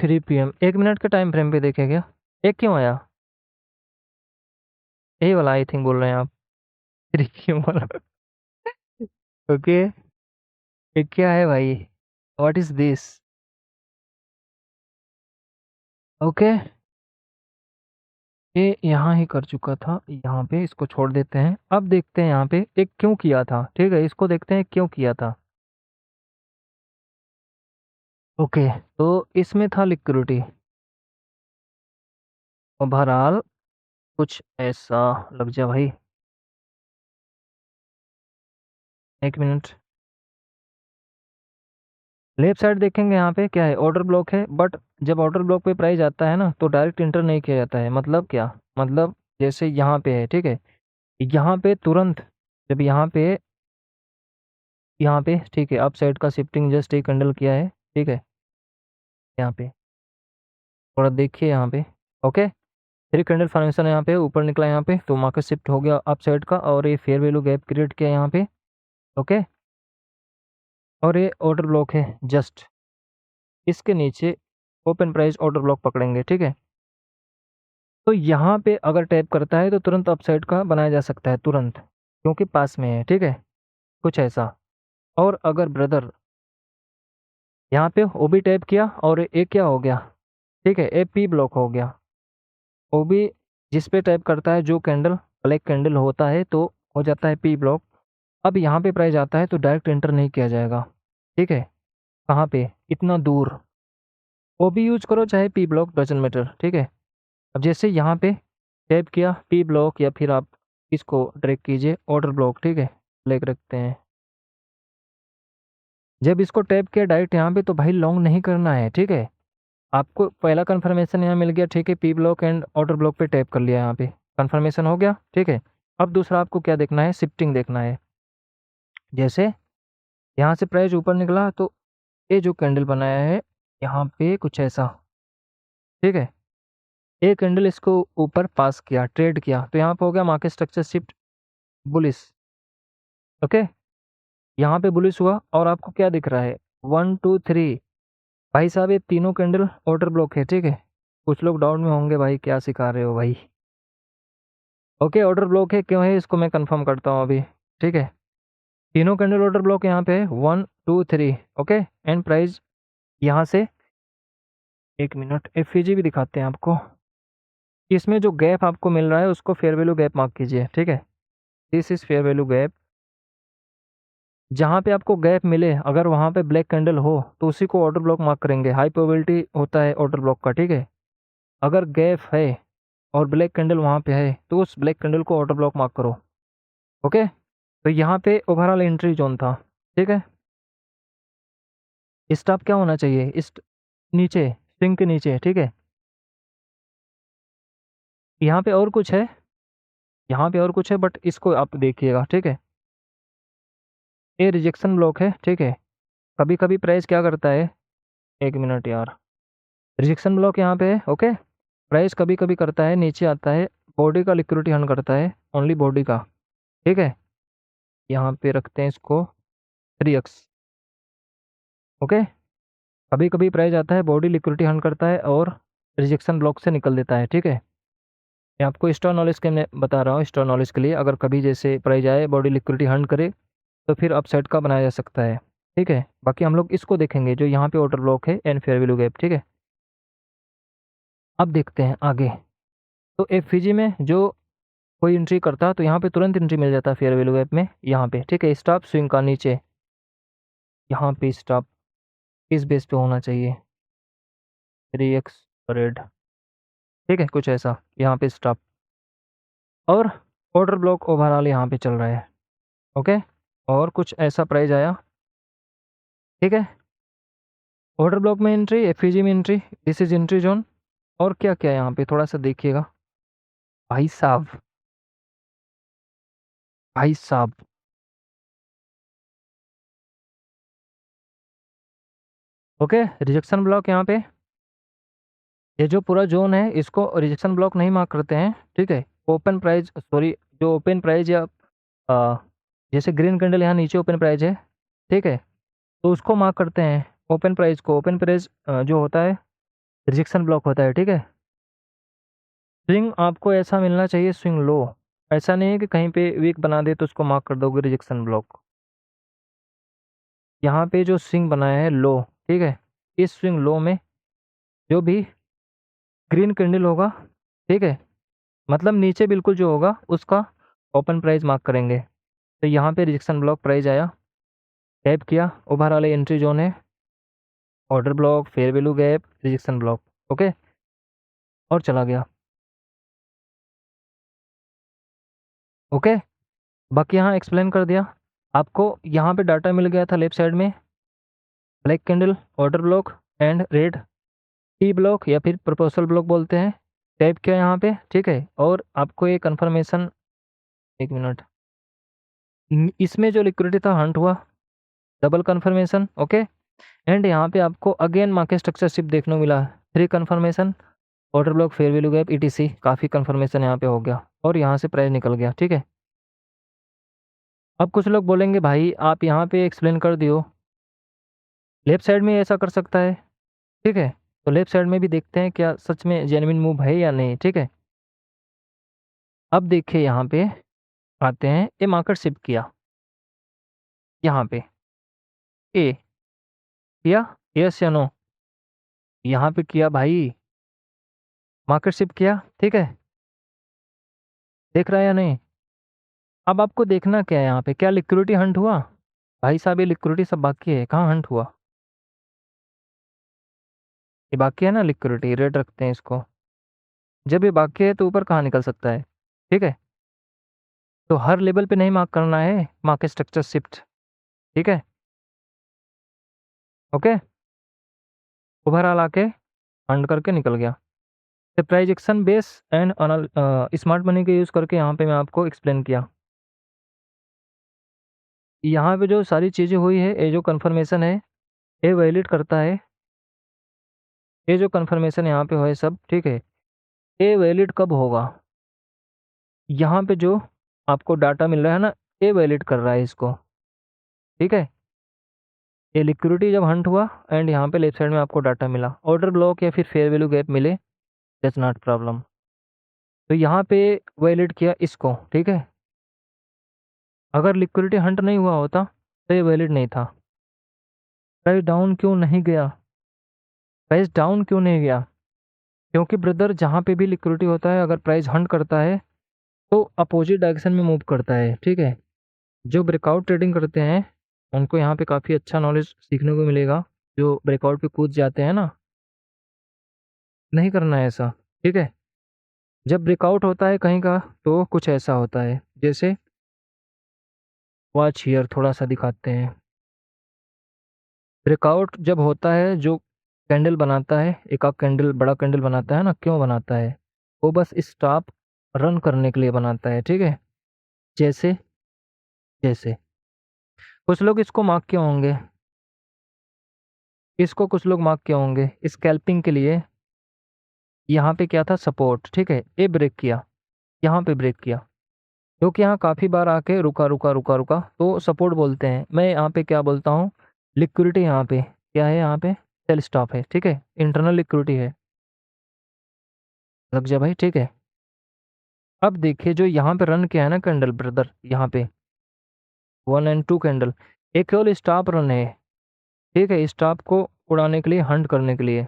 3 PM, 1 minute के time frame पे देखे क्या? एक क्यों आया? यही वाला आई थिंक बोल रहे हैं आप। 3 क्यों वाला? ओके। ये क्या है भाई? What is this? ओके, ये यहाँ ही कर चुका था, यहाँ पे इसको छोड़ देते हैं। अब देखते हैं यहाँ पे एक क्यों किया था, ठीक है, इसको देखते हैं क्यों किया था। ओके, तो इसमें था लिक्विडिटी, और बहरहाल कुछ ऐसा। लग जा भाई, 1 मिनट। लेफ्ट साइड देखेंगे यहाँ पे क्या है, ऑर्डर ब्लॉक है, बट जब ऑर्डर ब्लॉक पे प्राइस आता है ना तो डायरेक्ट इंटर नहीं किया जाता है। मतलब क्या? मतलब जैसे यहाँ पे है, ठीक है, यहाँ पे तुरंत, जब यहाँ पे ठीक है, अप साइड का शिफ्टिंग जस्ट एक कैंडल किया है, ठीक है, यहाँ पे थोड़ा देखिए यहाँ पे। ओके, 3 कैंडल फॉर्मेशन यहाँ पे ऊपर निकला, यहाँ पे तो मार्केट शिफ्ट हो गया अप साइड का, और ये फेयर वैल्यू गैप क्रिएट किया यहाँ पे। ओके, और ये ऑर्डर ब्लॉक है, जस्ट इसके नीचे ओपन प्राइस ऑर्डर ब्लॉक पकड़ेंगे, ठीक है। तो यहाँ पे अगर टैप करता है तो तुरंत अपसाइड का बनाया जा सकता है तुरंत, क्योंकि पास में है, ठीक है, कुछ ऐसा। और अगर ब्रदर यहाँ पे ओ भी टैप किया और ये क्या हो गया, ठीक है, ए पी ब्लॉक हो गया। ओ भी जिस पे टैप करता है, जो कैंडल ब्लैक कैंडल होता है, तो हो जाता है पी ब्लॉक। अब यहाँ पे प्राइस आता है तो डायरेक्ट एंटर नहीं किया जाएगा, ठीक है। कहाँ पे? इतना दूर। ओ भी यूज करो चाहे पी ब्लॉक, डजंट मैटर, ठीक है। अब जैसे यहाँ पे टैप किया पी ब्लॉक, या फिर आप इसको ड्रैग कीजिए ऑर्डर ब्लॉक, ठीक है, ब्लैक रखते हैं। जब इसको टैप किया डायरेक्ट यहाँ पे, तो भाई लॉन्ग नहीं करना है, ठीक है। आपको पहला कन्फर्मेशन यहाँ मिल गया, ठीक है, P block and order block पे टैप कर लिया, यहाँ पे कन्फर्मेशन हो गया, ठीक है। अब दूसरा आपको क्या देखना है, शिफ्टिंग देखना है। जैसे यहाँ से प्राइस ऊपर निकला तो ये जो कैंडल बनाया है यहाँ पे कुछ ऐसा, ठीक है, एक कैंडल इसको ऊपर पास किया, ट्रेड किया, तो यहाँ पे हो गया market structure shift bullish. Okay, यहाँ पे बुलिश हुआ, और आपको क्या दिख रहा है, 1 2 3। भाई साहब ये तीनों कैंडल ऑर्डर ब्लॉक है, ठीक है। कुछ लोग डाउन में होंगे, भाई क्या सिखा रहे हो भाई। ओके, ऑर्डर ब्लॉक है, क्यों है इसको मैं कंफर्म करता हूँ अभी, ठीक है। तीनों कैंडल ऑर्डर ब्लॉक यहाँ पे है, 1 2 3। ओके, एंड प्राइस यहाँ से, 1 मिनट, एफईजी भी दिखाते हैं आपको। इसमें जो गैप आपको मिल रहा है उसको फेयर वैल्यू गैप मार्क कीजिए, ठीक है। This is fair value gap. जहाँ पे आपको गैप मिले, अगर वहाँ पे ब्लैक कैंडल हो तो उसी को ऑर्डर ब्लॉक मार्क करेंगे, हाई प्रोबेबिलिटी होता है ऑर्डर ब्लॉक का, ठीक है। अगर गैप है और ब्लैक कैंडल वहाँ पे है तो उस ब्लैक कैंडल को ऑर्डर ब्लॉक मार्क करो। ओके, तो यहाँ पे ओवरऑल एंट्री जोन था, ठीक है। स्टॉप क्या होना चाहिए, इस नीचे, स्विंग के नीचे, ठीक है। यहाँ पे और कुछ है, यहाँ पे और कुछ है, बट इसको आप देखिएगा, ठीक है। ये रिजेक्शन ब्लॉक है, ठीक है। कभी कभी प्राइस क्या करता है, 1 मिनट यार, रिजेक्शन ब्लॉक यहाँ पे है। ओके, प्राइस कभी कभी करता है, नीचे आता है, बॉडी का लिक्विडिटी हर्न करता है, ओनली बॉडी का, ठीक है। यहाँ पे रखते हैं इसको 3x। ओके, कभी कभी प्राइस आता है, बॉडी लिक्विडिटी हर्न करता है और रिजेक्शन ब्लॉक से निकल देता है, ठीक है। मैं आपको स्टोर नॉलेज के मैं बता रहा हूँ, स्टोर नॉलेज के लिए, अगर कभी जैसे प्राइस आए, बॉडी लिक्विडिटी हर्न करे, तो फिर अपसाइड का बनाया जा सकता है, ठीक है। बाकी हम लोग इसको देखेंगे जो यहाँ पे ऑर्डर ब्लॉक है एंड फेयर वैल्यू गैप, ठीक है। अब देखते हैं आगे। तो एफईजी में जो कोई एंट्री करता तो यहाँ पे तुरंत एंट्री मिल जाता फेयर वैल्यू गैप में, यहाँ पे, ठीक है। स्टॉप स्विंग का नीचे, यहाँ पे स्टॉप किस बेस पे होना चाहिए, 3x रेड, ठीक है, कुछ ऐसा, यहाँ पे स्टॉप। और ऑर्डर ब्लॉक ओवरऑल यहाँ पे चल रहा है। ओके, और कुछ ऐसा प्राइस आया, ठीक है। ऑर्डर ब्लॉक में एंट्री, एफईजी में entry, this is entry zone. और क्या क्या है यहाँ पे थोड़ा सा देखिएगा भाई साहब, भाई साहब, ओके, रिजेक्शन ब्लॉक यहाँ पे, ये जो पूरा जोन है इसको रिजेक्शन ब्लॉक नहीं मार्क करते हैं, ठीक है। ओपन प्राइस, सॉरी, जो ओपन प्राइस या आ, जैसे ग्रीन कैंडल यहाँ नीचे ओपन प्राइस है, ठीक है, तो उसको मार्क करते हैं ओपन प्राइस को। ओपन प्राइस जो होता है रिजेक्शन ब्लॉक होता है, ठीक है। स्विंग आपको ऐसा मिलना चाहिए, स्विंग लो। ऐसा नहीं है कि कहीं पे वीक बना दे तो उसको मार्क कर दोगे रिजेक्शन ब्लॉक। यहाँ पे जो स्विंग बनाया है लो, ठीक है, इस स्विंग लो में जो भी ग्रीन कैंडल होगा, ठीक है, मतलब नीचे बिल्कुल जो होगा उसका ओपन प्राइस मार्क करेंगे। तो यहाँ पे रिजेक्शन ब्लॉक प्राइस आया, टैप किया, ओवर वाले एंट्री जोन है, order block, fair value gap, rejection block, okay, और चला गया। ओके, बाकी यहाँ एक्सप्लेन कर दिया आपको। यहाँ पे डाटा मिल गया था लेफ्ट साइड में, black candle, order block and red T block या फिर प्रपोजल ब्लॉक बोलते हैं। टैप किया यहाँ पे, ठीक है, और आपको ये कन्फर्मेशन, एक मिनट, इसमें जो लिक्विडिटी था हंट हुआ, डबल कन्फर्मेशन, ओके, एंड यहाँ पे आपको अगेन मार्केट स्ट्रक्चर शिफ्ट देखने को मिला, 3 confirmation, order block, fair value gap, ETC, काफ़ी कन्फर्मेशन यहाँ पे हो गया और यहाँ से प्राइस निकल गया, ठीक है। अब कुछ लोग बोलेंगे भाई आप यहाँ पे एक्सप्लेन कर दियो, लेफ्ट साइड में ऐसा कर सकता है, ठीक है, तो लेफ्ट साइड में भी देखते हैं क्या सच में जेन्युइन मूव है या नहीं, ठीक है। अब देखिए यहाँ पे आते हैं, ये मार्केट शिफ्ट किया यहाँ पे, ए किया, यस या नो, यहाँ पे किया भाई, मार्केट शिफ्ट किया, ठीक है, देख रहा है या नहीं। अब आपको देखना क्या है यहाँ पे, क्या लिक्विडिटी हंट हुआ? भाई साहब ये लिक्विडिटी सब बाकी है, कहाँ हंट हुआ? ये बाकी है ना लिक्विडिटी, रेट रखते हैं इसको। जब ये बाकी है तो ऊपर कहाँ निकल सकता है, ठीक है। तो हर लेवल पे नहीं मार्क करना है, मार्केट स्ट्रक्चर शिफ्ट, ठीक है, ओके। ओवरऑल आके हंट करके निकल गया। तो प्राइजेक्शन बेस एंड स्मार्ट मनी के यूज़ करके यहाँ पे मैं आपको एक्सप्लेन किया। यहाँ पे जो सारी चीज़ें हुई है, ये जो कन्फर्मेशन है ये वैलिड करता है, ये जो कन्फर्मेशन यहाँ पे हुआ है सब, ठीक है, ये वैलिड कब होगा? यहाँ पे जो आपको डाटा मिल रहा है ना, ये वैलिड कर रहा है इसको, ठीक है। ये लिक्विडिटी जब हंट हुआ एंड यहाँ पे लेफ्ट साइड में आपको डाटा मिला, ऑर्डर ब्लॉक या फिर फेयर वैल्यू गैप मिले, दैट्स नॉट प्रॉब्लम। तो यहाँ पे वैलिड किया इसको, ठीक है। अगर लिक्विडिटी हंट नहीं हुआ होता तो ये वैलिड नहीं था। प्राइस डाउन क्यों नहीं गया? प्राइस डाउन क्यों नहीं गया? क्योंकि ब्रदर जहाँ पे भी लिक्विडिटी होता है, अगर प्राइस हंट करता है तो अपोजिट डायरेक्शन में मूव करता है, ठीक है। जो ब्रेकआउट ट्रेडिंग करते हैं उनको यहाँ पे काफ़ी अच्छा नॉलेज सीखने को मिलेगा। जो ब्रेकआउट पे कूद जाते हैं ना, नहीं करना है ऐसा, ठीक है। जब ब्रेकआउट होता है कहीं का तो कुछ ऐसा होता है, जैसे वॉच हियर थोड़ा सा दिखाते हैं। ब्रेकआउट जब होता है, जो कैंडल बनाता है, एक आध कैंडल, बड़ा कैंडल बनाता है ना, क्यों बनाता है? वो बस स्टॉप रन करने के लिए बनाता है, ठीक है। जैसे जैसे कुछ लोग इसको मार्क किए होंगे, इसको कुछ लोग मार्क किए होंगे स्कैल्पिंग के लिए। यहाँ पे क्या था? सपोर्ट, ठीक है, ये ब्रेक किया, यहाँ पे ब्रेक किया, क्योंकि यहाँ काफ़ी बार आके रुका रुका रुका रुका तो सपोर्ट बोलते हैं। मैं यहाँ पे क्या बोलता हूँ, लिक्विडिटी यहाँ पे क्या है, यहाँ पे सेल स्टॉप है, ठीक है, इंटरनल लिक्विडिटी है, लग जा भाई, ठीक है। अब देखिए जो यहाँ पे रन किया है ना कैंडल ब्रदर, यहाँ पे 1 एंड 2 कैंडल, एक केवल स्टॉप रन है, ठीक है, स्टॉप को उड़ाने के लिए, हंट करने के लिए,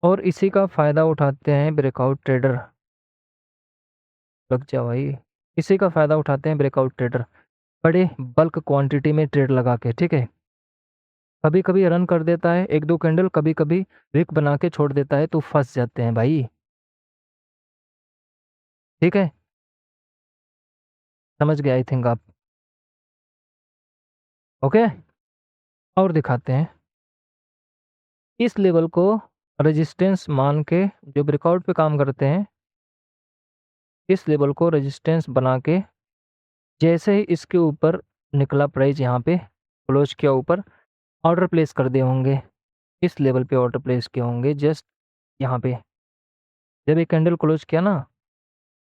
और इसी का फ़ायदा उठाते हैं ब्रेकआउट ट्रेडर, लग जा भाई, इसी का फ़ायदा उठाते हैं ब्रेकआउट ट्रेडर, बड़े बल्क क्वांटिटी में ट्रेड लगा के, ठीक है। कभी कभी रन कर देता है 1-2 कैंडल, कभी कभी विक बना के छोड़ देता है, तो फंस जाते हैं भाई, ठीक है, समझ गए आई थिंक आप, ओके। और दिखाते हैं इस लेवल को रेजिस्टेंस मान के, जो ब्रेकआउट पे काम करते हैं, इस लेवल को रेजिस्टेंस बना के, जैसे ही इसके ऊपर निकला प्राइस, यहाँ पे क्लोज किया ऊपर, ऑर्डर प्लेस कर दिए होंगे, इस लेवल पे ऑर्डर प्लेस किए होंगे, जस्ट यहाँ पे जब एक कैंडल क्लोज किया ना,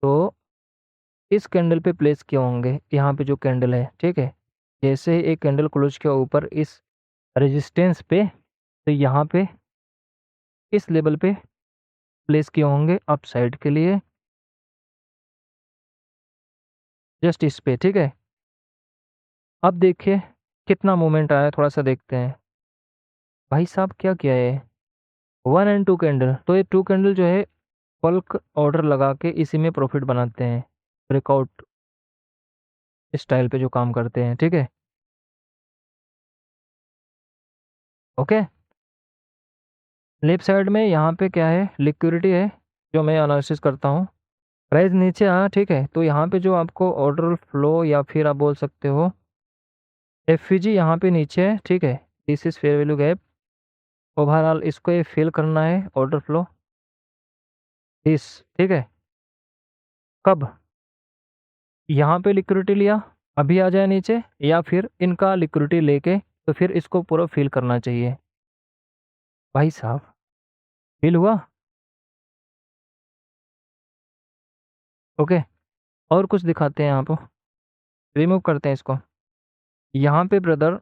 तो इस कैंडल पे प्लेस किए होंगे, यहाँ पे जो कैंडल है, ठीक है। जैसे ही एक कैंडल क्लोज किया ऊपर इस रेजिस्टेंस पे, तो यहाँ पे इस लेवल पे प्लेस किए होंगे अप साइड के लिए, जस्ट इस पे, ठीक है। अब देखिए कितना मूवमेंट आया, थोड़ा सा देखते हैं। भाई साहब क्या किया है, 1 एंड 2 कैंडल, तो ये 2 कैंडल जो है बल्क ऑर्डर लगा के इसी में प्रॉफिट बनाते हैं, ब्रेकआउट स्टाइल पे जो काम करते हैं, ठीक है। ओके, लेफ्ट साइड में यहाँ पे क्या है, लिक्विडिटी है जो मैं एनालिसिस करता हूँ। प्राइस नीचे आया, ठीक है, तो यहाँ पे जो आपको ऑर्डर फ्लो या फिर आप बोल सकते हो एफवीजी यहाँ पे नीचे है, ठीक है। This is fair value gap, overall इसको ये फिल करना है ऑर्डर फ्लो दिस, ठीक है। कब यहाँ पे लिक्विडिटी लिया, अभी आ जाए नीचे, या फिर इनका लिक्विडिटी लेके तो फिर इसको पूरा फिल करना चाहिए। भाई साहब फिल हुआ। ओके, और कुछ दिखाते हैं आप, रिमूव करते हैं इसको। यहाँ पे ब्रदर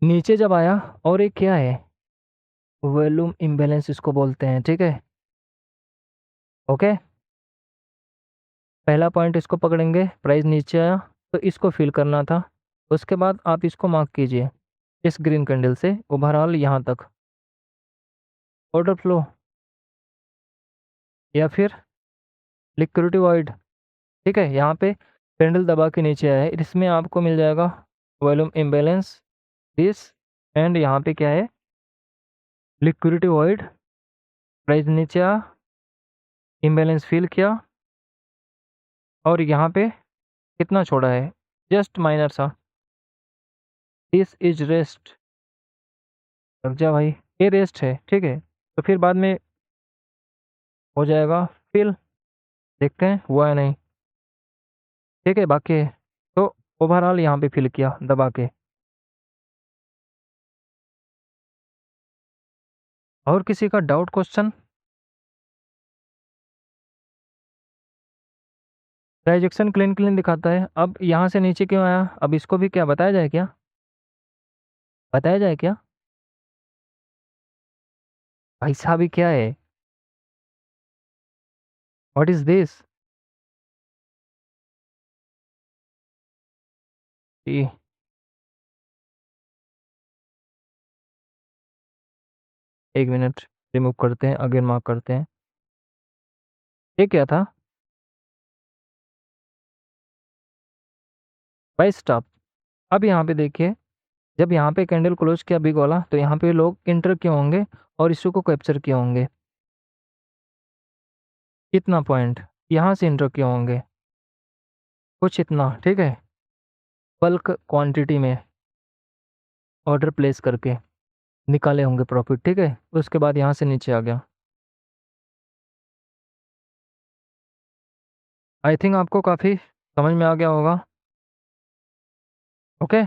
नीचे जब आया, और एक क्या है, वॉल्यूम इम्बैलेंस इसको बोलते हैं, ठीक है। ओके, पहला पॉइंट इसको पकड़ेंगे, प्राइस नीचे आया तो इसको फिल करना था। उसके बाद आप इसको मार्क कीजिए इस ग्रीन कैंडल से ओवरऑल यहाँ तक ऑर्डर फ्लो या फिर लिक्विडिटी वॉइड, ठीक है। यहाँ पे कैंडल दबा के नीचे आया है, इसमें आपको मिल जाएगा वॉल्यूम इम्बैलेंस दिस, एंड यहाँ पे क्या है, लिक्विडिटी वॉइड। प्राइस नीचे आ, इम्बैलेंस फिल किया, और यहाँ पे कितना छोड़ा है, जस्ट माइनर सा, दिस इज रेस्ट। रुक जा भाई, ये रेस्ट है, ठीक है, तो फिर बाद में हो जाएगा फिल, देखते हैं हुआ है नहीं, ठीक है। बाकी है तो ओवरऑल यहाँ पे फिल किया दबा के। और किसी का doubt question. Transaction clean clean दिखाता है, अब यहाँ से नीचे क्यों आया, अब इसको भी क्या बताया जाए, क्या बताया जाए क्या। भाई साहब ये क्या है, व्हाट इज दिस। एक मिनट, रिमूव करते हैं, अगेन मार्क करते हैं। ये क्या था, भाई स्टॉप। अब यहाँ पे देखिए, जब यहाँ पे कैंडल क्लोज किया बिग वाला, तो यहाँ पे लोग इंटर किए होंगे और इशू को कैप्चर किए होंगे, कितना पॉइंट यहाँ से इंटर किए होंगे, कुछ इतना, ठीक है। बल्क क्वांटिटी में ऑर्डर प्लेस करके निकाले होंगे प्रॉफिट, ठीक है। उसके बाद यहाँ से नीचे आ गया। आई थिंक आपको काफ़ी समझ में आ गया होगा। ओके।